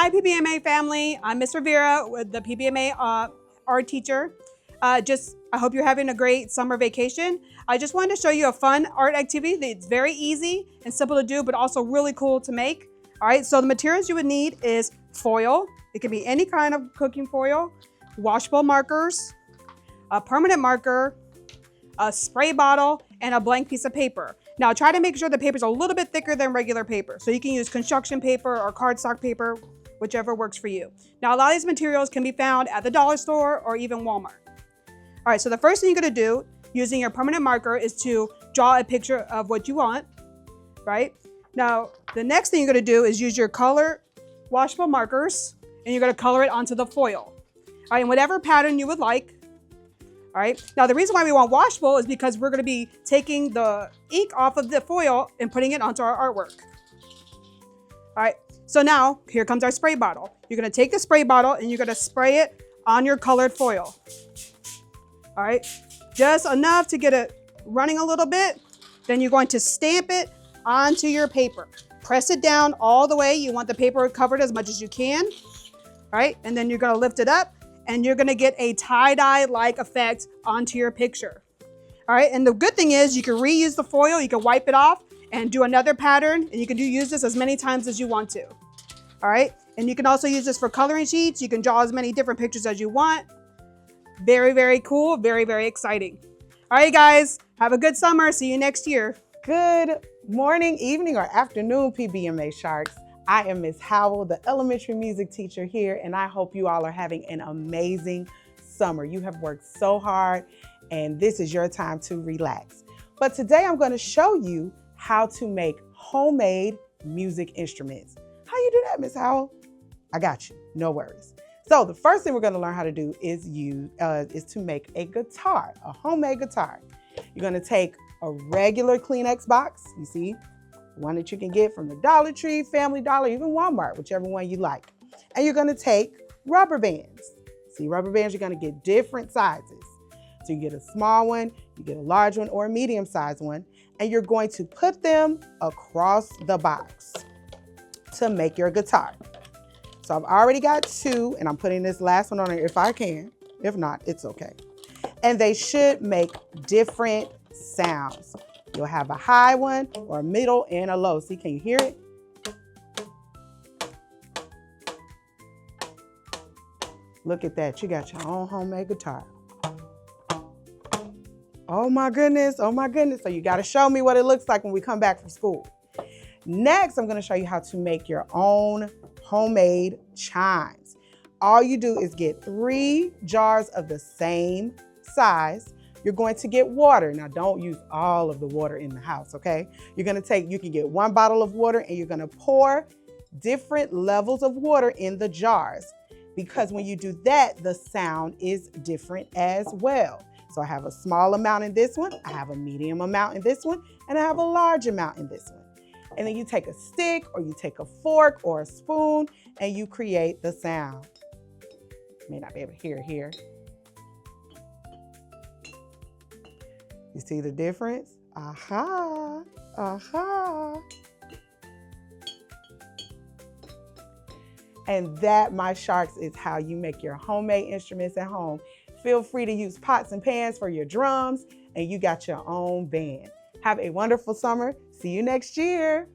Hi PBMA family, I'm Miss Rivera with the PBMA art teacher. I hope you're having a great summer vacation. I just wanted to show you a fun art activity that's very easy and simple to do, but also really cool to make. All right, so the materials you would need is foil. It can be any kind of cooking foil, washable markers, a permanent marker, a spray bottle, and a blank piece of paper. Now try to make sure the paper is a little bit thicker than regular paper. So you can use construction paper or cardstock paper, whichever works for you. Now a lot of these materials can be found at the dollar store or even Walmart. All right, so the first thing you're gonna do using your permanent marker is to draw a picture of what you want, right? Now, the next thing you're gonna do is use your color washable markers and you're gonna color it onto the foil. All right, in whatever pattern you would like. All right, now the reason why we want washable is because we're gonna be taking the ink off of the foil and putting it onto our artwork. All right, so now here comes our spray bottle. You're gonna take the spray bottle and you're gonna spray it on your colored foil. All right, just enough to get it running a little bit. Then you're going to stamp it onto your paper. Press it down all the way. You want the paper covered as much as you can. All right, and then you're gonna lift it up and you're gonna get a tie-dye-like effect onto your picture. All right, and the good thing is you can reuse the foil, you can wipe it off and do another pattern, and you can use this as many times as you want to. All right, and you can also use this for coloring sheets. You can draw as many different pictures as you want. Very, very cool, very, very exciting. All right, guys, have a good summer. See you next year. Good morning, evening, or afternoon, PBMA Sharks. I am Miss Howell, the elementary music teacher here, and I hope you all are having an amazing summer. You have worked so hard, and this is your time to relax. But today I'm going to show you how to make homemade music instruments. How you do that, Miss Howell? I got you, no worries. So the first thing we're going to learn how to do is to make a guitar, a homemade guitar. You're going to take a regular Kleenex box, you see, one that you can get from the Dollar Tree, Family Dollar, even Walmart, whichever one you like. And you're going to take rubber bands. See, rubber bands, you're going to get different sizes. So you get a small one, you get a large one, or a medium-sized one, and you're going to put them across the box to make your guitar. So I've already got two, and I'm putting this last one on there if I can. If not, it's okay. And they should make different sounds. You'll have a high one, or a middle, and a low. See, can you hear it? Look at that, you got your own homemade guitar. Oh my goodness, oh my goodness. So you gotta show me what it looks like when we come back from school. Next, I'm gonna show you how to make your own homemade chimes. All you do is get 3 jars of the same size. You're going to get water. Now don't use all of the water in the house, okay? You can get 1 bottle of water and you're gonna pour different levels of water in the jars, because when you do that, the sound is different as well. So I have a small amount in this one, I have a medium amount in this one, and I have a large amount in this one. And then you take a stick or you take a fork or a spoon and you create the sound. You may not be able to hear it here. You see the difference? Aha, aha. And that, my sharks, is how you make your homemade instruments at home. Feel free to use pots and pans for your drums, and you got your own band. Have a wonderful summer. See you next year.